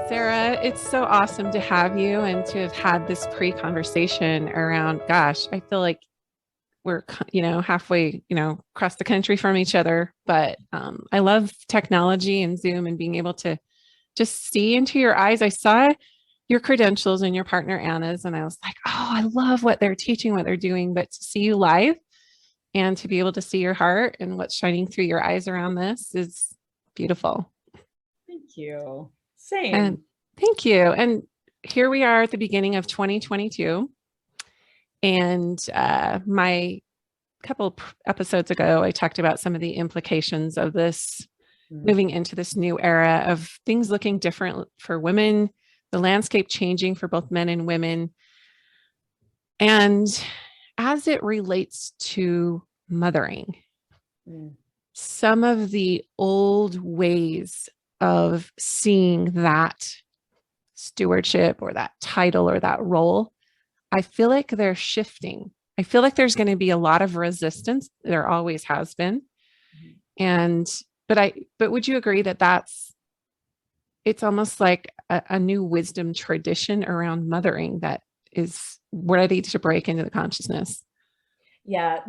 Sarah, it's so awesome to have you and to have had this pre-conversation around, gosh, I feel like we're, halfway, across the country from each other, but I love technology and Zoom and being able to just see into your eyes. I saw your credentials and your partner Anna's, and I was like, oh, I love what they're teaching, what they're doing, but to see you live and to be able to see your heart and what's shining through your eyes around this is beautiful. Thank you. And Same. thank you. And here we are at the beginning of 2022. And my couple episodes ago, I talked about some of the implications of this moving into this new era of things looking different for women, the landscape changing for both men and women. And as it relates to mothering, some of the old ways of seeing that stewardship or that title or that role, I feel like they're shifting. I feel like there's going to be a lot of resistance. There always has been. But would you agree that it's almost like a new wisdom tradition around mothering that is ready to break into the consciousness? Yeah,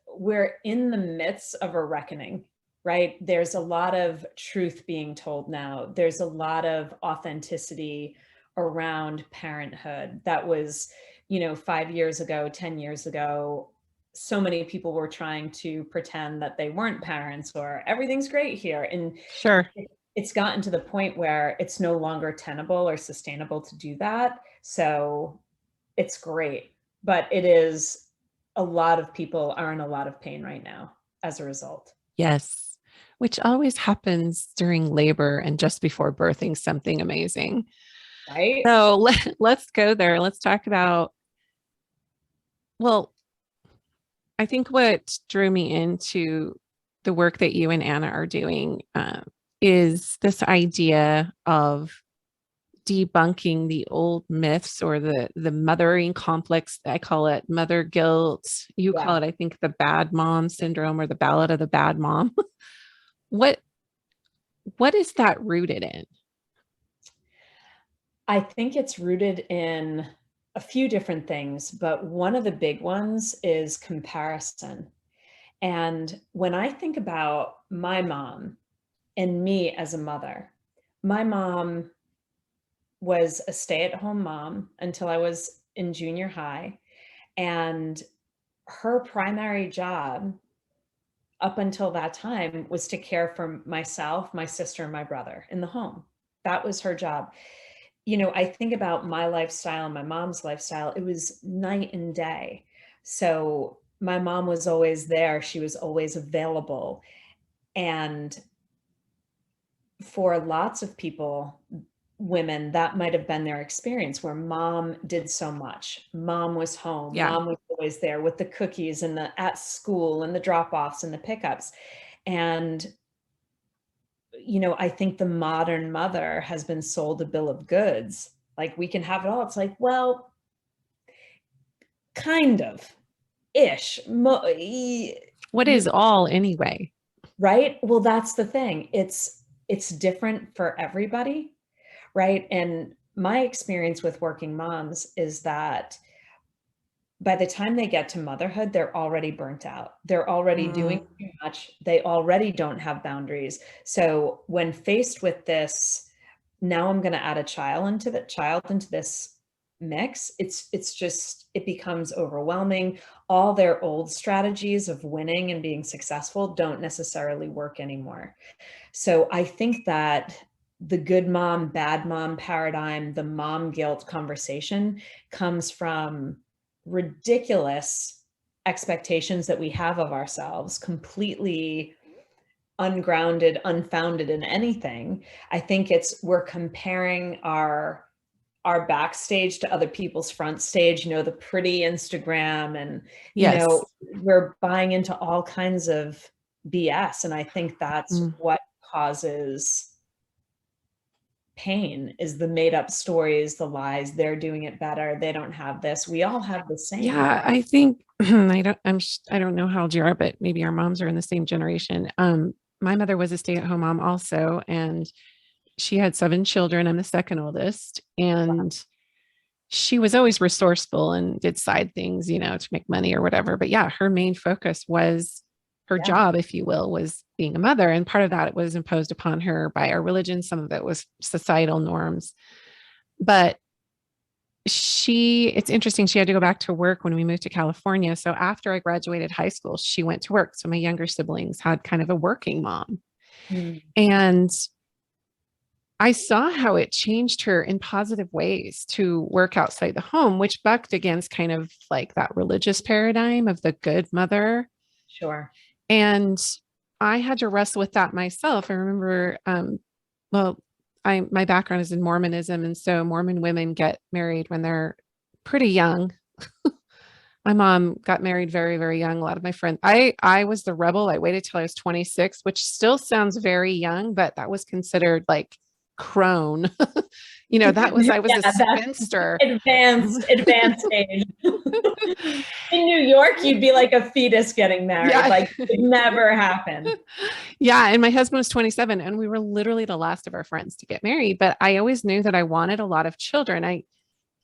we're in the midst of a reckoning, right? There's a lot of truth being told now. There's a lot of authenticity around parenthood that was, 5 years ago, 10 years ago, so many people were trying to pretend that they weren't parents or everything's great here. And Sure. it's gotten to the point where it's no longer tenable or sustainable to do that. So it's great, but a lot of people are in a lot of pain right now as a result. Yes, which always happens during labor and just before birthing something amazing. Right? So let's go there. Let's talk about, well, I think what drew me into the work that you and Anna are doing is this idea of debunking the old myths or the mothering complex. I call it mother guilt. You call it, I think, the bad mom syndrome or the ballad of the bad mom. What is that rooted in? I think it's rooted in a few different things, but one of the big ones is comparison. And when I think about my mom and me as a mother, my mom was a stay-at-home mom until I was in junior high. And her primary job up until that time was to care for myself, my sister, and my brother in the home. That was her job. I think about my lifestyle and my mom's lifestyle, it was night and day. So my mom was always there. She was always available. And for lots of people, women, that might have been their experience where mom did so much. Mom was home. Yeah. Mom was always there with the cookies and the at school and the drop-offs and the pickups. And I think the modern mother has been sold a bill of goods. Like, we can have it all. It's like, well, kind of ish. What is all anyway? Right? Well, that's the thing. It's different for everybody, right? And my experience with working moms is that by the time they get to motherhood, they're already burnt out. They're already doing too much. They already don't have boundaries. So when faced with this, now I'm going to add a child into this mix, it becomes overwhelming. All their old strategies of winning and being successful don't necessarily work anymore. So I think that the good mom, bad mom paradigm, the mom guilt conversation comes from ridiculous expectations that we have of ourselves, completely ungrounded, unfounded in anything. I think we're comparing our backstage to other people's front stage, the pretty Instagram, and Yes. we're buying into all kinds of BS. And I think that's what causes pain, is the made up stories, the lies. They're doing it better. They don't have this. We all have the same. Yeah, I think I don't know how old you are, but maybe our moms are in the same generation. My mother was a stay-at-home mom also, and she had 7 children. I'm the second oldest. Wow. And she was always resourceful and did side things, to make money or whatever. But yeah, her main focus was her Yeah. job, if you will, was being a mother. And part of that it was imposed upon her by our religion. Some of it was societal norms. But it's interesting. She had to go back to work when we moved to California. So after I graduated high school, she went to work. So my younger siblings had kind of a working mom. Mm. And I saw how it changed her in positive ways to work outside the home, which bucked against kind of like that religious paradigm of the good mother. Sure. And I had to wrestle with that myself. I remember, well, my background is in Mormonism. And so Mormon women get married when they're pretty young. My mom got married very, very young. A lot of my friends, I was the rebel. I waited till I was 26, which still sounds very young, but that was considered like crone. I was Yeah, a that's spinster. advanced age. In New York, you'd be like a fetus getting married. Yeah. Like it never happened. Yeah. And my husband was 27 and we were literally the last of our friends to get married. But I always knew that I wanted a lot of children.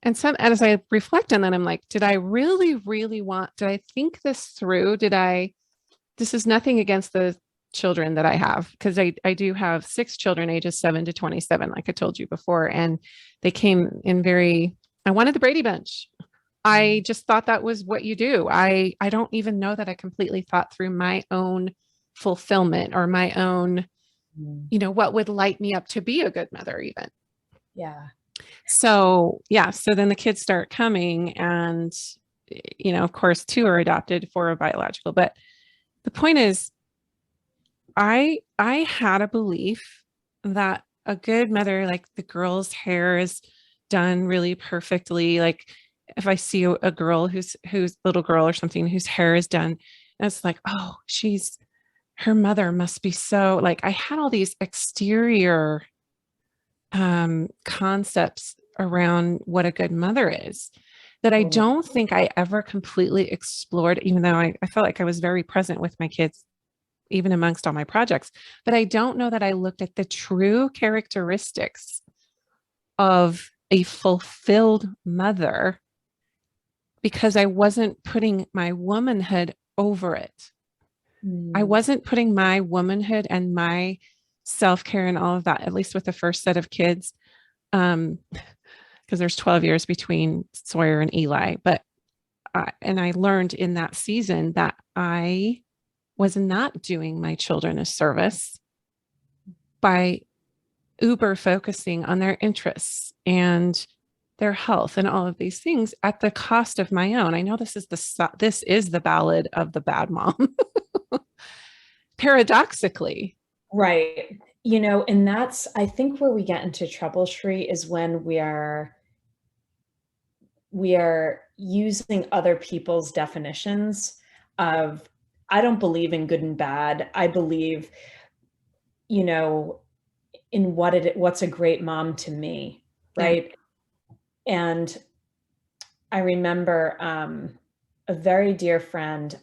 As I reflect on that, I'm like, did I really, really did I think this through? This is nothing against the children that I have, because I do have 6 children, ages 7 to 27, like I told you before. And they came in I wanted the Brady Bunch. I just thought that was what you do. I don't even know that I completely thought through my own fulfillment or my own, what would light me up to be a good mother even. Yeah. So, yeah. So then the kids start coming and, of course, 2 are adopted, 4 are biological. But the point is, I had a belief that a good mother, like the girl's hair is done really perfectly. Like if I see a girl who's little girl or something whose hair is done, and it's like, oh, her mother must be so, like, I had all these exterior concepts around what a good mother is that I Totally. don't think I ever completely explored, even though I felt like I was very present with my kids, even amongst all my projects. But I don't know that I looked at the true characteristics of a fulfilled mother because I wasn't putting my womanhood over it. I wasn't putting my womanhood and my self-care and all of that, at least with the first set of kids, because there's 12 years between Sawyer and Eli. But and I learned in that season that I was not doing my children a service by uber focusing on their interests and their health and all of these things at the cost of my own. I know this is the ballad of the bad mom. Paradoxically. Right. And that's, I think, where we get into trouble, Shri, is when we are using other people's definitions of, I don't believe in good and bad. I believe, in what's a great mom to me. Right. Yeah. And I remember a very dear friend,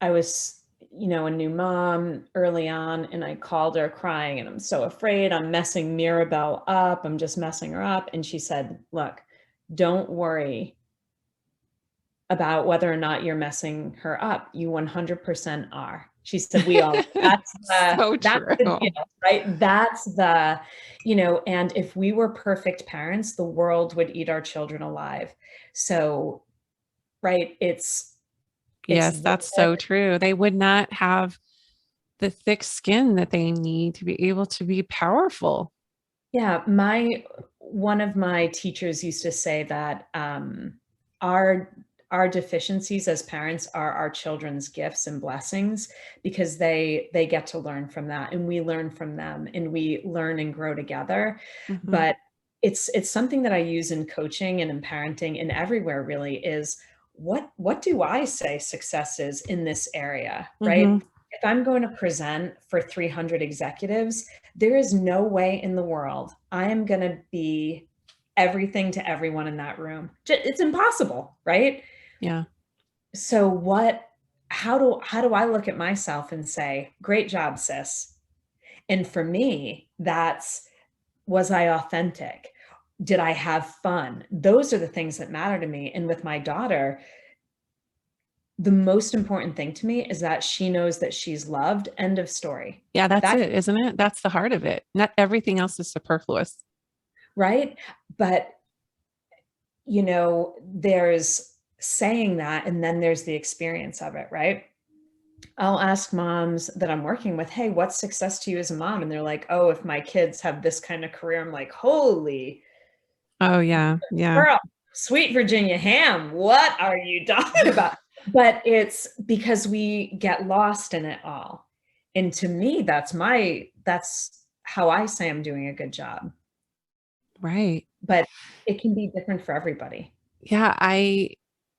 I was, a new mom early on, and I called her crying, and I'm so afraid I'm messing Mirabelle up. I'm just messing her up. And she said, look, don't worry about whether or not you're messing her up. You 100% are. She said, we all, that's so true. the deal, right? That's the, and if we were perfect parents, the world would eat our children alive. So, right. Yes, that's so true. They would not have the thick skin that they need to be able to be powerful. Yeah, one of my teachers used to say that our deficiencies as parents are our children's gifts and blessings, because they get to learn from that, and we learn from them, and we learn and grow together. Mm-hmm. But it's something that I use in coaching and in parenting and everywhere, really, is what do I say success is in this area, right? Mm-hmm. If I'm going to present for 300 executives, there is no way in the world I am going to be everything to everyone in that room. It's impossible, right? Yeah. So how do I look at myself and say, great job, sis? And for me, was I authentic? Did I have fun? Those are the things that matter to me. And with my daughter, the most important thing to me is that she knows that she's loved. End of story. Yeah, that's it, isn't it? That's the heart of it. Not everything else is superfluous. Right. But, there's saying that, and then there's the experience of it, right? I'll ask moms that I'm working with, hey, what's success to you as a mom? And they're like, oh, if my kids have this kind of career. I'm like, holy. Oh, yeah. Yeah. Girl, sweet Virginia ham. What are you talking about? But it's because we get lost in it all. And to me, that's how I say I'm doing a good job. Right. But it can be different for everybody. Yeah.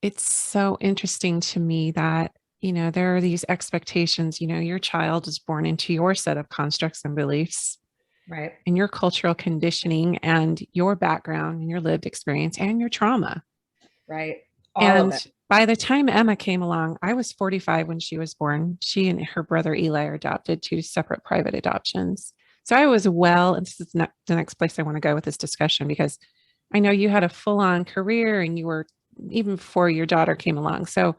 It's so interesting to me that, there are these expectations, your child is born into your set of constructs and beliefs. Right. And your cultural conditioning and your background and your lived experience and your trauma. Right. All of And it. by the time Emma came along, I was 45 when she was born. She and her brother Eli are adopted, 2 separate private adoptions. So I was and this is not the next place I want to go with this discussion, because I know you had a full-on career and you were even before your daughter came along. So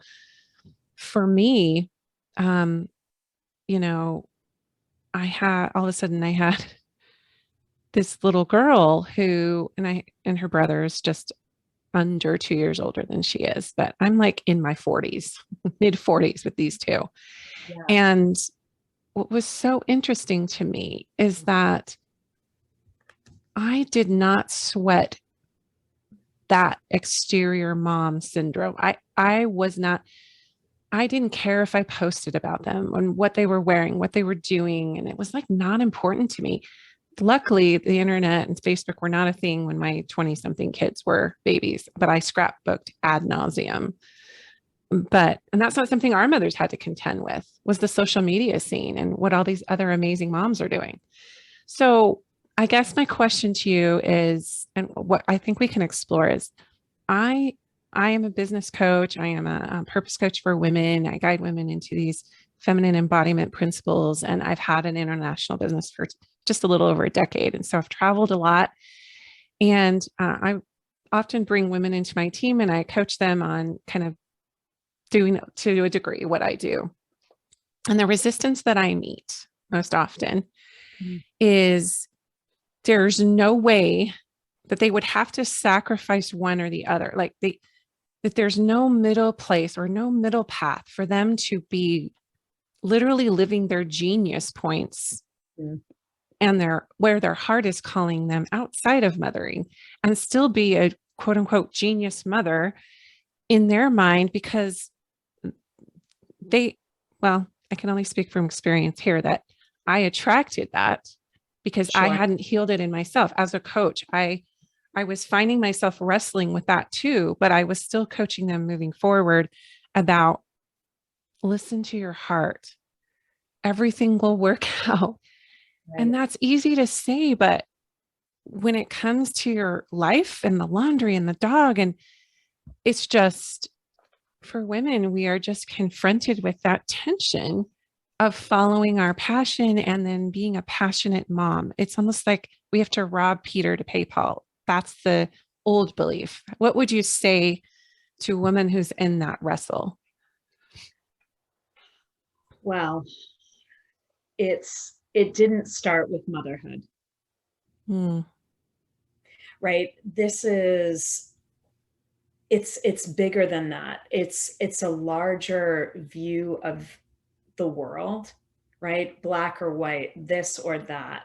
for me, you know, all of a sudden I had this little girl who, and her brother is just under 2 years older than she is, but I'm like in my 40s, mid 40s with these two. Yeah. And what was so interesting to me is that I did not sweat that exterior mom syndrome. I didn't care if I posted about them and what they were wearing, what they were doing. And it was like not important to me. Luckily, the internet and Facebook were not a thing when my 20 something kids were babies, but I scrapbooked ad nauseum. And that's not something our mothers had to contend with, was the social media scene and what all these other amazing moms are doing. So I guess my question to you is, and what I think we can explore is, I I am a business coach. I am a purpose coach for women. I guide women into these feminine embodiment principles, and I've had an international business for just a little over a decade. And so I've traveled a lot, and I often bring women into my team, and I coach them on kind of doing, to a degree, what I do. And the resistance that I meet most often is there's no way that they would have to sacrifice one or the other. That there's no middle place or no middle path for them to be literally living their genius points and where their heart is calling them outside of mothering, and still be a quote unquote genius mother in their mind, because I can only speak from experience here, that I attracted that because I hadn't healed it in myself. As a coach, I was finding myself wrestling with that too, but I was still coaching them moving forward about, listen to your heart. Everything will work out. Right. And that's easy to say, but when it comes to your life and the laundry and the dog, and it's just, for women, we are just confronted with that tension of following our passion and then being a passionate mom. It's almost like we have to rob Peter to pay Paul. That's the old belief. What would you say to a woman who's in that wrestle? Well, it didn't start with motherhood. Right? It's bigger than that. It's a larger view of the world, right? Black or white, this or that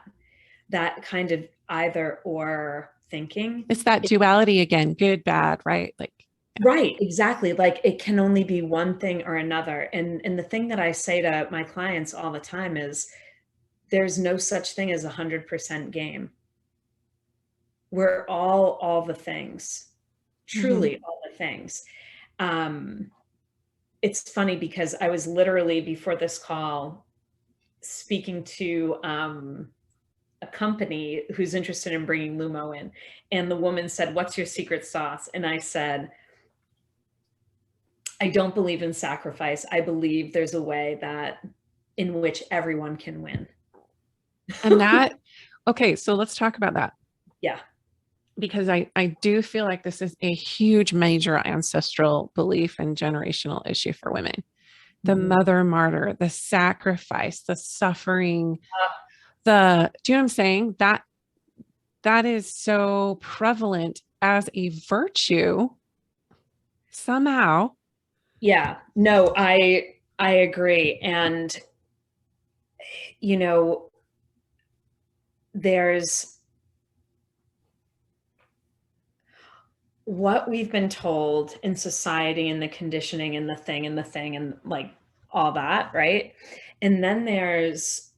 kind of either or thinking. It's that duality again, good, bad, right? Right, exactly. Like it can only be one thing or another. And the thing that I say to my clients all the time is, there's no such thing as 100% game. We're all the things, truly all the things. It's funny because I was literally, before this call, speaking to a company who's interested in bringing LUMO in. And the woman said, what's your secret sauce? And I said, I don't believe in sacrifice. I believe there's a way in which everyone can win. And that, okay, so let's talk about that Yeah. because I do feel like this is a huge major ancestral belief and generational issue for women. The Mhm. mother martyr, the sacrifice, the suffering, do you know what I'm saying? That is so prevalent as a virtue somehow. Yeah. No, I agree. And you know, there's what we've been told in society and the conditioning and the thing and the thing and like all that, right? And then there's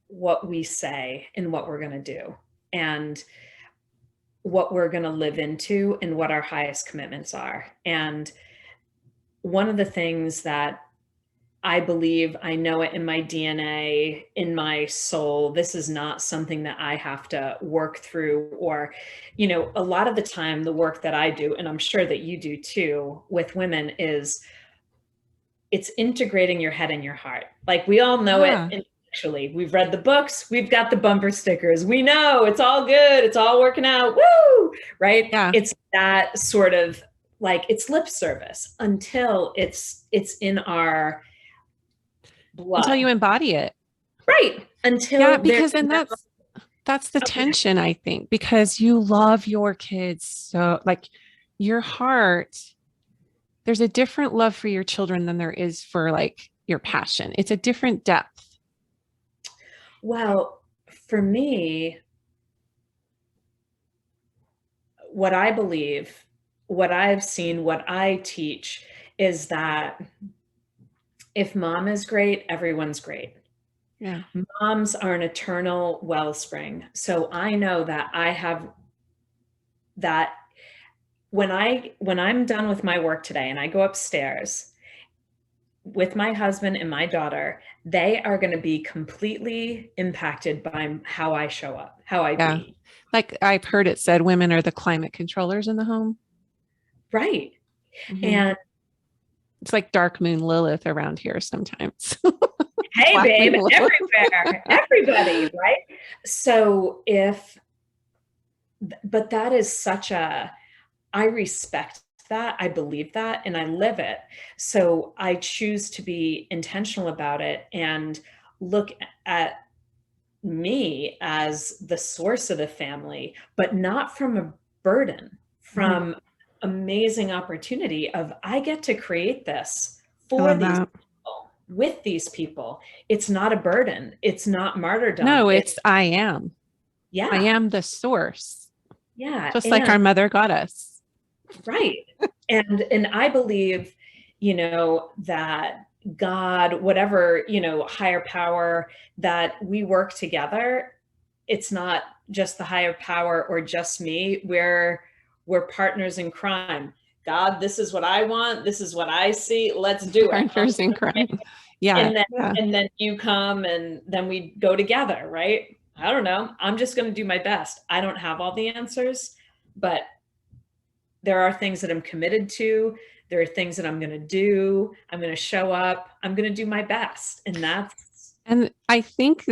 what we say and what we're going to do and what we're going to live into and what our highest commitments are. And one of the things that I believe, I know it in my DNA, in my soul. This is not something that I have to work through, or, a lot of the time, the work that I do, and I'm sure that you do too, with women is it's integrating your head and your heart. Like we all know it Yeah. intellectually. We've read the books, we've got the bumper stickers. We know it's all good, it's all working out. Woo! Right? Yeah. It's that sort of like it's lip service until it's in our Until blood. you embody it. Right. Yeah, Until there's because then no, that's the okay. tension, I think, because you love your kids so like your heart, there's a different love for your children than there is for like your passion. It's a different depth. Well, for me, what I believe, what I've seen, what I teach is that if mom is great, everyone's great. Yeah. Moms are an eternal wellspring. So I know that I have that when I'm done with my work today and I go upstairs with my husband and my daughter, they are going to be completely impacted by how I show up, how I Yeah. be. Like I've heard it said women are the climate controllers in the home. Right. Mhm. And It's like dark moon Lilith around here sometimes. hey, Black babe, moon Lilith. everywhere, everybody, right? So but that is such I respect that, I believe that, and I live it. So I choose to be intentional about it and look at me as the source of the family, but not from a burden, Mhm. from amazing opportunity of I get to create this I for love these that. people, with these people. It's not a burden. It's not martyrdom. No, It's it's I am. I yeah, am the source, yeah. just like our And mother got us. right. And I believe, that God, whatever, higher power, that we work together. It's not just the higher power or just me. We're partners in crime. God, this is what I want. This is what I see. Let's do it. Partners in crime. Yeah. And then Yeah. and then you come and then we go together, right? I don't know. I'm just going to do my best. I don't have all the answers, but there are things that I'm committed to. There are things that I'm going to do. I'm going to show up. I'm going to do my best. And that's, And I think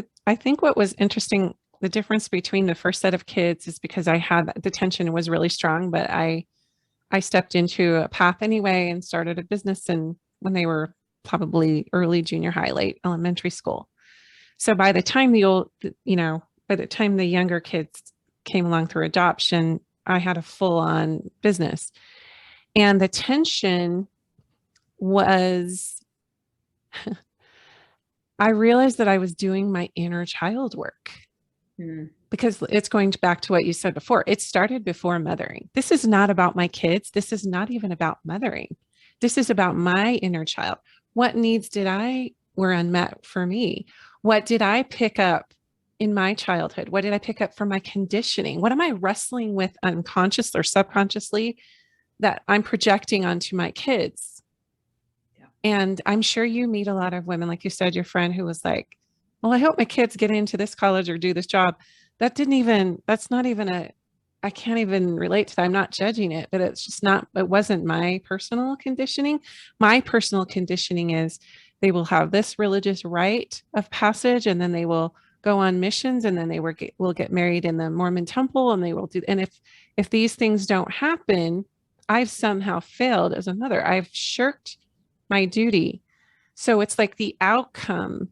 what was interesting, the difference between the first set of kids is because I had the tension was really strong, but I stepped into a path anyway and started a business and when they were probably early junior high, late elementary school. So by the time by the time the younger kids came along through adoption, I had a full on business. And the tension was I realized that I was doing my inner child work hmm, because it's going back to what you said before. It started before mothering. This is not about my kids. This is not even about mothering. This is about my inner child. What needs did I were unmet for me? What did I pick up in my childhood? What did I pick up from my conditioning? What am I wrestling with unconsciously or subconsciously that I'm projecting onto my kids? yeah. And I'm sure you meet a lot of women, like you said, your friend who was like, well, I hope my kids get into this college or do this job. That's not even I can't even relate to that. I'm not judging it, but it wasn't my personal conditioning. My personal conditioning is they will have this religious rite of passage and then they will go on missions, and then they will get married in the Mormon temple, and they will do. And if these things don't happen, I've somehow failed as a mother. I've shirked my duty. So it's like the outcome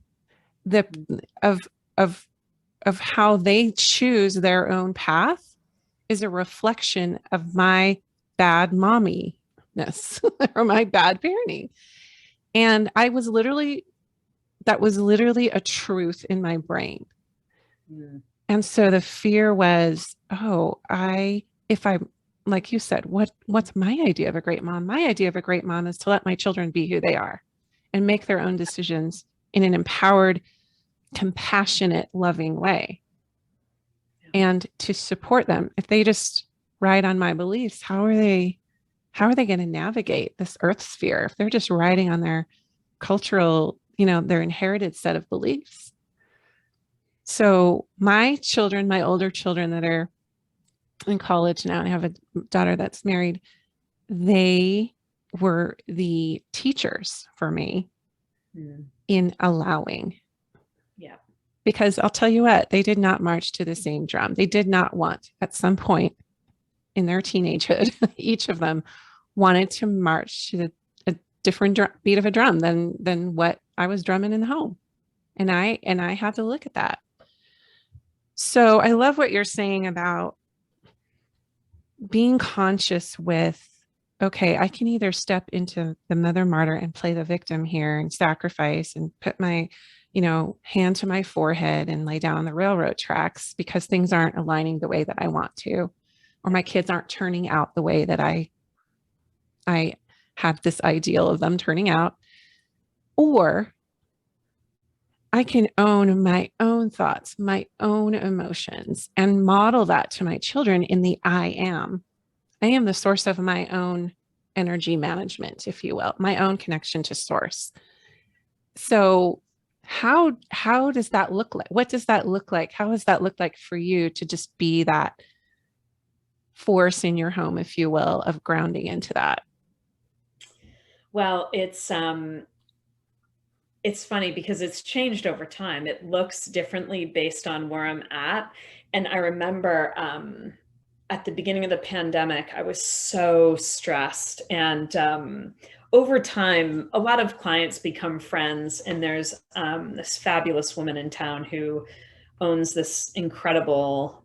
the of of of how they choose their own path is a reflection of my bad momminess or my bad parenting. And that was literally a truth in my brain. Mm. And so the fear was, oh, if I, like you said, what's my idea of a great mom? My idea of a great mom is to let my children be who they are and make their own decisions in an empowered, compassionate, loving way. And to support them. If they just ride on my beliefs, how are they going to navigate this earth sphere if they're just riding on their cultural, their inherited set of beliefs? So my children, my older children that are in college now, and I have a daughter that's married, they were the teachers for me in allowing. Yeah. Because I'll tell you what, they did not march to the same drum. They did not want, at some point in their teenagehood, each of them wanted to march to a different beat of a drum than what I was drumming in the home. And I had to look at that. So I love what you're saying about being conscious with, okay, I can either step into the mother martyr and play the victim here and sacrifice and put my, hand to my forehead and lay down on the railroad tracks because things aren't aligning the way that I want to, or my kids aren't turning out the way that I have this ideal of them turning out. Or I can own my own thoughts, my own emotions, and model that to my children in the I am. I am the source of my own energy management, if you will, my own connection to source. So how does that look like? What does that look like? How does that look like for you to just be that force in your home, if you will, of grounding into that? Well, it's funny because it's changed over time. It looks differently based on where I'm at. And I remember at the beginning of the pandemic, I was so stressed. And over time, a lot of clients become friends. And there's this fabulous woman in town who owns this incredible,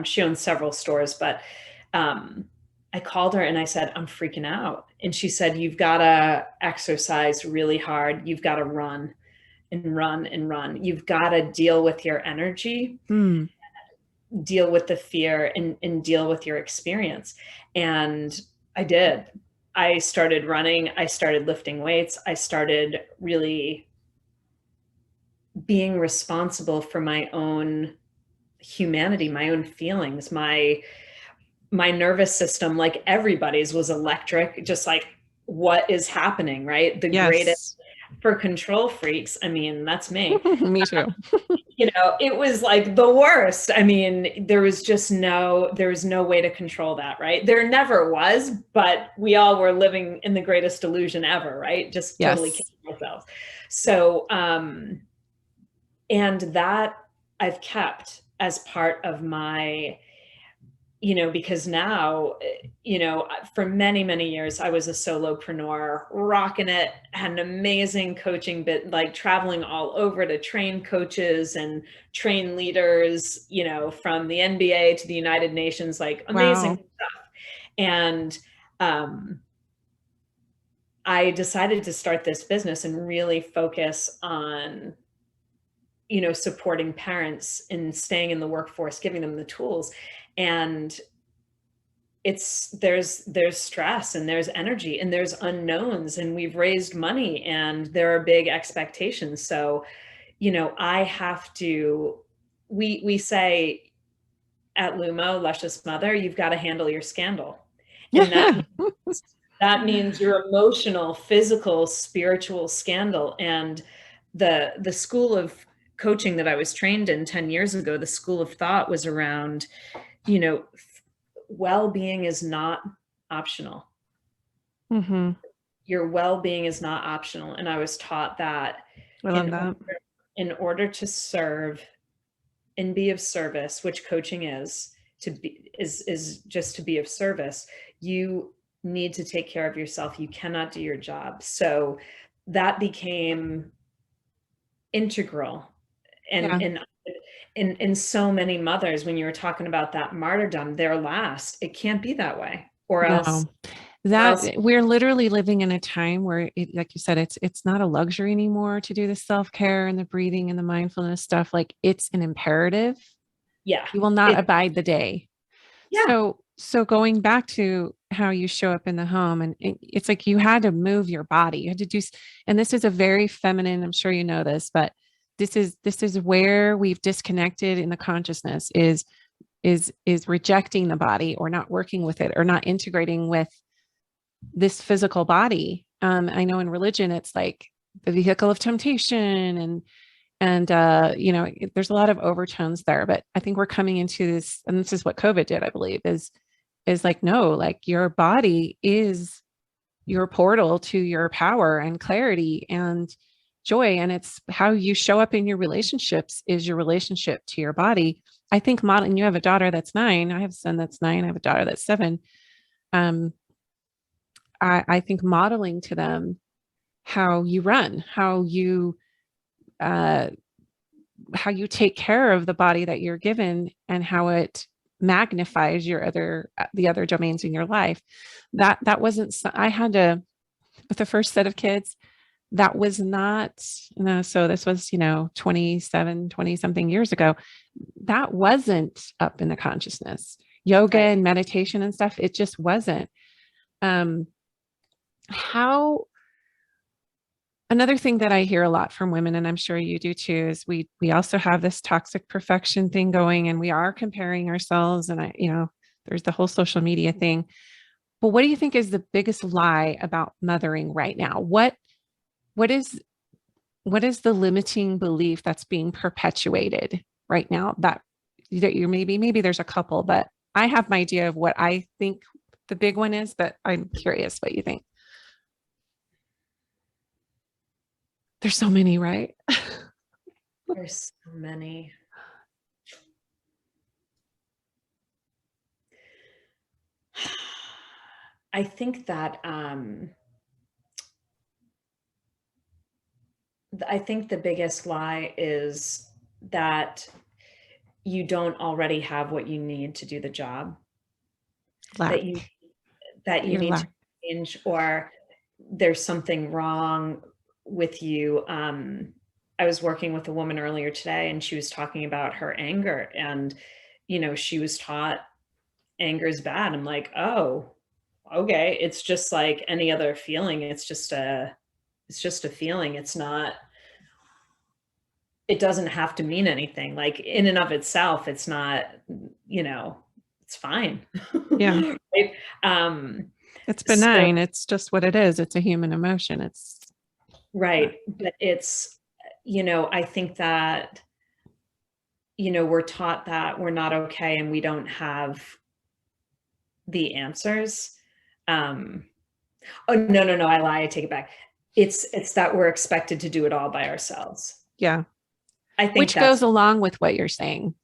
she owns several stores, but I called her and I said, I'm freaking out. And she said, you've got to exercise really hard. You've got to run and run and run. You've got to deal with your energy, deal with the fear, and deal with your experience. And I did. I started running. I started lifting weights. I started really being responsible for my own humanity, my own feelings, my nervous system, like everybody's, was electric, just like what is happening, right? The greatest for control freaks. I mean, that's me. Me too. It was like the worst. I mean, there was no way to control that, right? There never was, but we all were living in the greatest illusion ever, right? Just totally kidding ourselves. So, and that I've kept as part of my, because now, for many, many years, I was a solopreneur, rocking it, had an amazing coaching bit, like traveling all over to train coaches and train leaders, from the NBA to the United Nations, like amazing stuff. And I decided to start this business and really focus on, supporting parents and staying in the workforce, giving them the tools. And there's stress and there's energy and there's unknowns, and we've raised money and there are big expectations. So, I have to, we say at LUMO, Luscious Mother, you've got to handle your scandal. And that means your emotional, physical, spiritual scandal. And the school of coaching that I was trained in 10 years ago, the school of thought was around, well-being is not optional. Your well-being is not optional. And I was taught that I love that. in order to serve and be of service, which coaching is, is just to be of service, you need to take care of yourself. You cannot do your job. So that became integral. Yeah. And so many mothers, when you were talking about that martyrdom, they're last. It can't be that way, or else, No, that we're literally living in a time where like you said, it's not a luxury anymore to do the self-care and the breathing and the mindfulness stuff. Like it's an imperative. yeah, You will not abide the day. yeah, So going back to how you show up in the home, and it's like you had to move your body. You had to do, and this is a very feminine, I'm sure you know this, but this is where we've disconnected in the consciousness is rejecting the body or not working with it or not integrating with this physical body. I know in religion it's like the vehicle of temptation and there's a lot of overtones there, but I think we're coming into this, and this is what COVID did, I believe, is like, no, like your body is your portal to your power and clarity and joy. And it's how you show up in your relationships is your relationship to your body. I think modeling, you have a daughter that's 9. I have a son that's 9. I have a daughter that's 7. Um, I think modeling to them how you run, uh, how you take care of the body that you're given and how it magnifies the other domains in your life. That wasn't, I had to, with the first set of kids, that was not, so this was, 20 something years ago. That wasn't up in the consciousness. Yoga right. and meditation and stuff, it just wasn't. How Another thing that I hear a lot from women, and I'm sure you do too, is we also have this toxic perfection thing going, and we are comparing ourselves. And there's the whole social media thing. But what do you think is the biggest lie about mothering right now? What is the limiting belief that's being perpetuated right now that you maybe there's a couple, but I have my idea of what I think the big one is, but I'm curious what you think. There's so many, right? There's so many. I think that I think the biggest lie is that you don't already have what you need to do the job, that Lack. you Your need to lack. change, or there's something wrong with you. I was working with a woman earlier today, and she was talking about her anger, and she was taught anger is bad. I'm like, oh, okay, it's just like any other feeling. It's just a feeling. It doesn't have to mean anything. Like in and of itself, it's not, it's fine. Yeah. Right? It's So, benign. It's just what it is. It's a human emotion. It's right. But it's, I think that, we're taught that we're not okay and we don't have the answers. Oh, no, no, no, I lie. I take it back. It's that we're expected to do it all by ourselves. yeah. I think Which that's, goes along with what you're saying.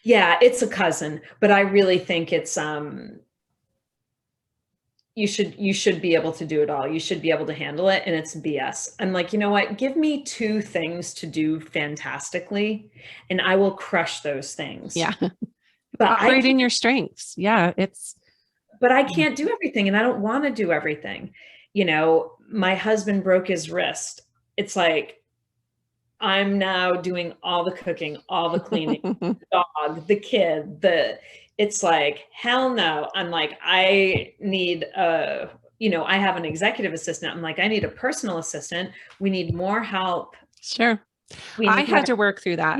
yeah, it's a cousin, but I really think it's, you should be able to do it all. You should be able to handle it, and it's BS. I'm like, you know what? Give me 2 things to do fantastically, and I will crush those things. Yeah. But I Operate can't, in your strengths. Yeah. but I can't do everything, and I don't want to do everything. My husband broke his wrist. It's like I'm now doing all the cooking, all the cleaning, the dog, the kid, it's like, hell no. I'm like, I need I have an executive assistant. I'm like, I need a personal assistant. We need more help. Sure. We I need more. had to work through that.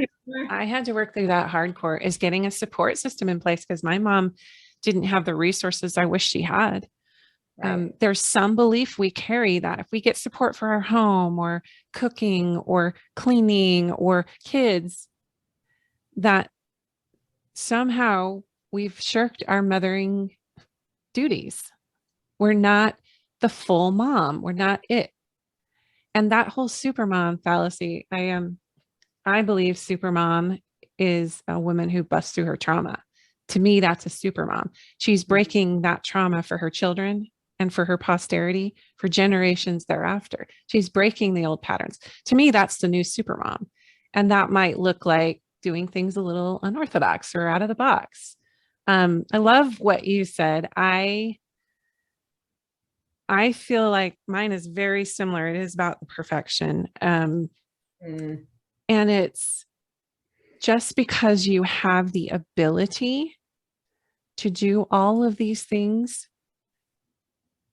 I had to work through that hardcore is getting a support system in place because my mom didn't have the resources I wish she had. Right. There's some belief we carry that if we get support for our home or cooking or cleaning or kids, that somehow we've shirked our mothering duties. We're not the full mom. We're not it. And that whole supermom fallacy, I believe supermom is a woman who busts through her trauma. To me, that's a super mom. She's breaking that trauma for her children and for her posterity for generations thereafter. She's breaking the old patterns. To me, that's the new super mom. And that might look like doing things a little unorthodox or out of the box. I love what you said. I feel like mine is very similar. It is about the perfection. And it's just because you have the ability to do all of these things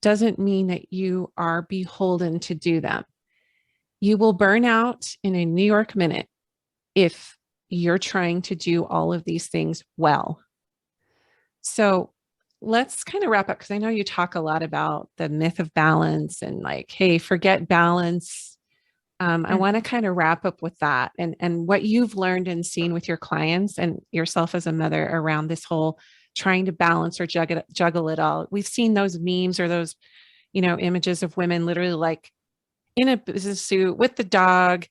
doesn't mean that you are beholden to do them. You will burn out in a New York minute if you're trying to do all of these things well. So let's kind of wrap up, because I know you talk a lot about the myth of balance and like, hey, forget balance. I want to kind of wrap up with that and what you've learned and seen with your clients and yourself as a mother around this whole trying to balance or juggle it all. We've seen those memes or those, images of women literally like in a business suit with the dog.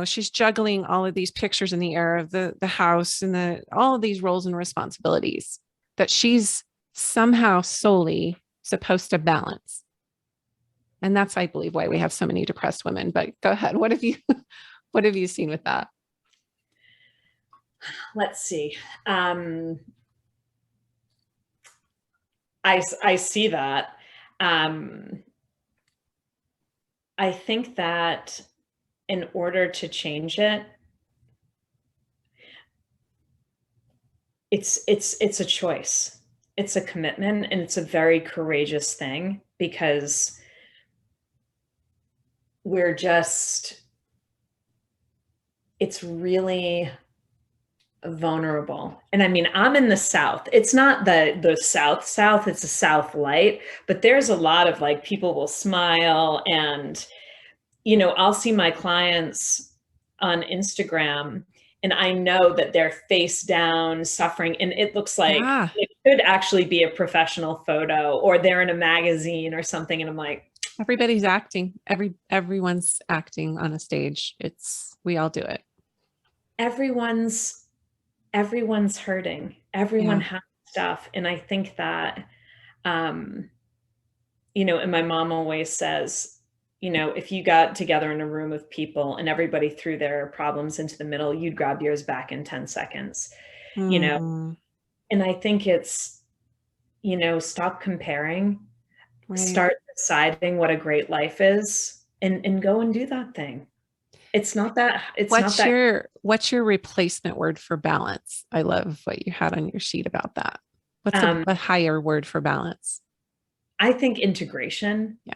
She's juggling all of these pictures in the air of the house and all of these roles and responsibilities that she's somehow solely supposed to balance. And that's, I believe, why we have so many depressed women. But go ahead. What have you seen with that? Let's see. I see that. I think that in order to change it, it's a choice. It's a commitment, and it's a very courageous thing, because it's really vulnerable. And I mean, I'm in the South. It's not the South, it's the South light, but there's a lot of like, people will smile and, I'll see my clients on Instagram and I know that they're face down suffering. And it looks like it could actually be a professional photo, or they're in a magazine or something. And I'm like, everybody's acting. Everyone's acting on a stage. We all do it. Everyone's hurting. Everyone has stuff. And I think that, and my mom always says, if you got together in a room of people and everybody threw their problems into the middle, you'd grab yours back in 10 seconds, and I think it's, stop comparing, start deciding what a great life is, and go and do that thing. What's your replacement word for balance? I love what you had on your sheet about that. What's a higher word for balance? I think integration. Yeah.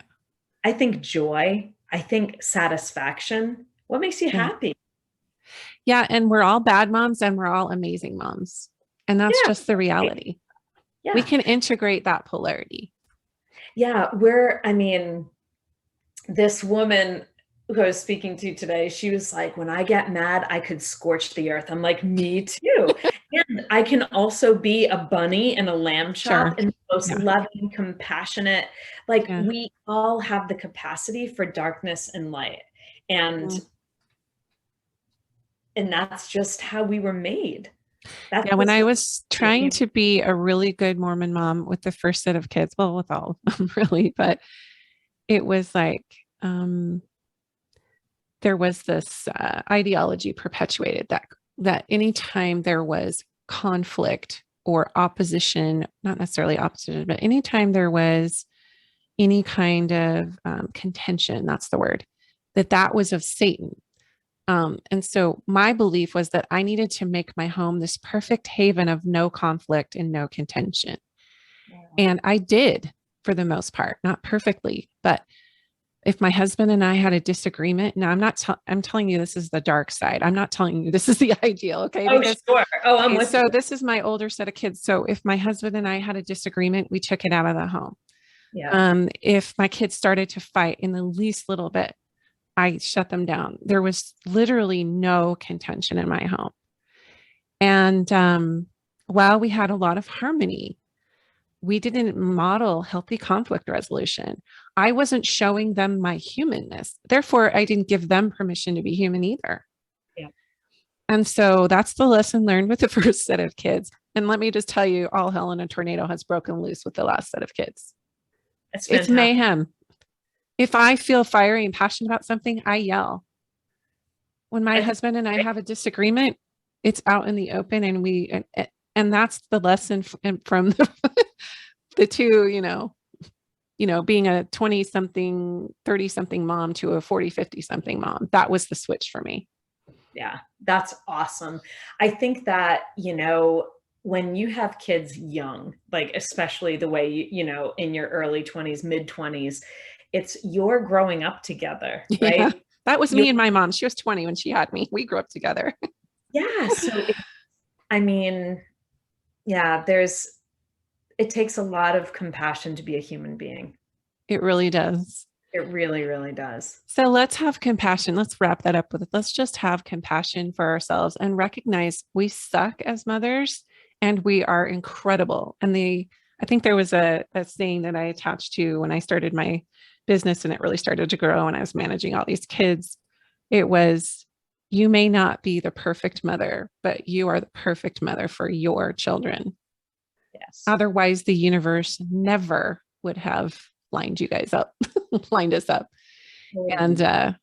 I think joy. I think satisfaction. What makes you happy? Yeah. And we're all bad moms and we're all amazing moms. And that's just the reality. Yeah. We can integrate that polarity. Yeah. This woman who I was speaking to today, she was like, when I get mad, I could scorch the earth. I'm like, me too. And I can also be a bunny in a lamb chop and the most loving, compassionate. Like we all have the capacity for darkness and light. And that's just how we were made. When I was trying to be a really good Mormon mom with the first set of kids, well, with all of them really, but it was like, there was this ideology perpetuated that anytime there was conflict or opposition, not necessarily opposition, but anytime there was any kind of contention, that's the word, that was of Satan. And so my belief was that I needed to make my home this perfect haven of no conflict and no contention. Yeah. And I did, for the most part, not perfectly, but if my husband and I had a disagreement, now I'm telling you, this is the dark side. I'm not telling you this is the ideal. Okay. Oh, sure. Oh, I'm with you. So this is my older set of kids. So if my husband and I had a disagreement, we took it out of the home. Yeah. If my kids started to fight in the least little bit, I shut them down. There was literally no contention in my home. And while we had a lot of harmony, we didn't model healthy conflict resolution. I wasn't showing them my humanness. Therefore, I didn't give them permission to be human either. Yeah. And so that's the lesson learned with the first set of kids. And let me just tell you, all hell in a tornado has broken loose with the last set of kids. That's It's fantastic. mayhem. If I feel fiery and passionate about something, I yell. When my husband and I have a disagreement, it's out in the open, and that's the lesson from the two, being a 20 something, 30 something mom to a 40, 50 something mom. That was the switch for me. Yeah, that's awesome. I think that, when you have kids young, like especially the way, in your early 20s, mid 20s, you're growing up together, right? Yeah, that was me and my mom. She was 20 when she had me. We grew up together. Yeah. So, yeah, it takes a lot of compassion to be a human being. It really does. It really, really does. So let's have compassion. Let's wrap that up with, let's just have compassion for ourselves and recognize we suck as mothers and we are incredible. And I think there was a saying that I attached to when I started my business and it really started to grow and I was managing all these kids. It was, you may not be the perfect mother, but you are the perfect mother for your children. Yes. Otherwise, the universe never would have lined you guys up, lined us up. And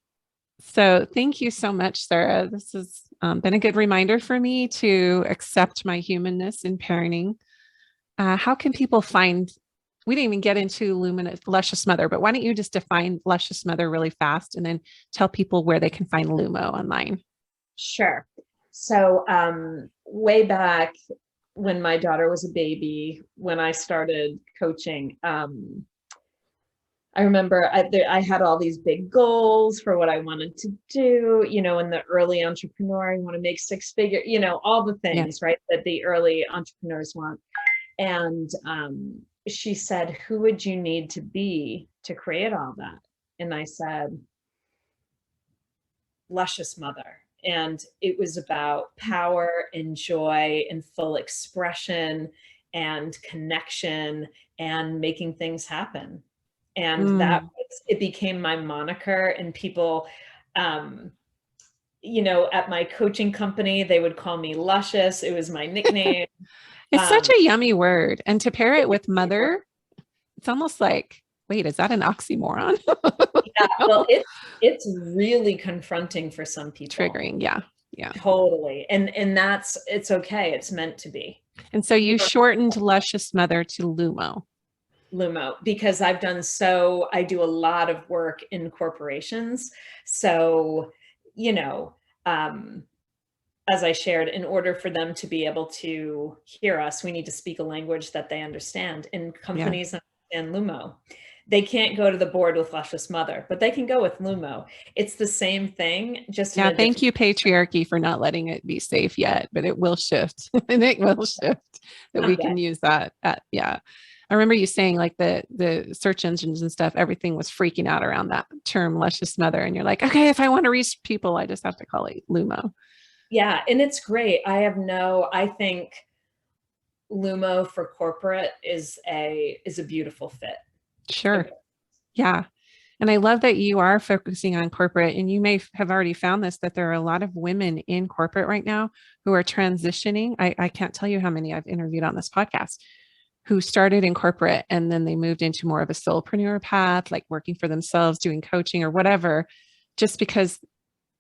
so thank you so much, Sarah. This has been a good reminder for me to accept my humanness in parenting. How can people find, we didn't even get into Luminous, Luscious Mother, but why don't you just define Luscious Mother really fast and then tell people where they can find LUMO online? Sure. So way back when my daughter was a baby, when I started coaching, I remember I had all these big goals for what I wanted to do, in the early entrepreneur, I want to make six figure, all the things, right, that the early entrepreneurs want. And she said, who would you need to be to create all that? And I said, Luscious Mother. And it was about power and joy and full expression and connection and making things happen. And it became my moniker. And people, at my coaching company, they would call me Luscious. It was my nickname. It's such a yummy word. And to pair it with mother, it's almost like, wait, is that an oxymoron? Yeah, well, it's really confronting for some people. Triggering. Yeah. Yeah. Totally. And it's okay. It's meant to be. And so you shortened Luscious Mother to LUMO. LUMO, because I do a lot of work in corporations. So, as I shared, in order for them to be able to hear us, we need to speak a language that they understand. And companies understand LUMO. They can't go to the board with Luscious Mother, but they can go with LUMO. It's the same thing. Thank you, patriarchy, for not letting it be safe yet, but it will shift. And it will shift that we can use that. I remember you saying like the search engines and stuff, everything was freaking out around that term Luscious Mother. And you're like, okay, if I want to reach people, I just have to call it LUMO. Yeah. And it's great. I think LUMO for corporate is a beautiful fit. Sure. Yeah. And I love that you are focusing on corporate, and you may have already found this, that there are a lot of women in corporate right now who are transitioning. I can't tell you how many I've interviewed on this podcast who started in corporate and then they moved into more of a solopreneur path, like working for themselves, doing coaching or whatever, just because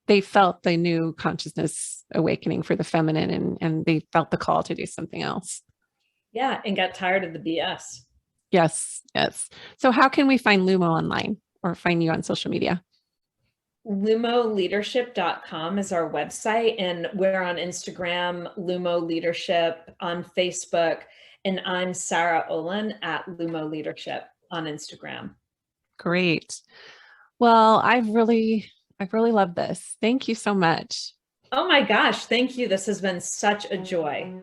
they felt the new consciousness awakening for the feminine and they felt the call to do something else. Yeah. And got tired of the BS. Yes. Yes. So how can we find LUMO online or find you on social media? LumoLeadership.com is our website, and we're on Instagram, LUMO Leadership, on Facebook, and I'm Sarah Olin at LUMO Leadership on Instagram. Great. Well, I've really loved this. Thank you so much. Oh my gosh, thank you. This has been such a joy.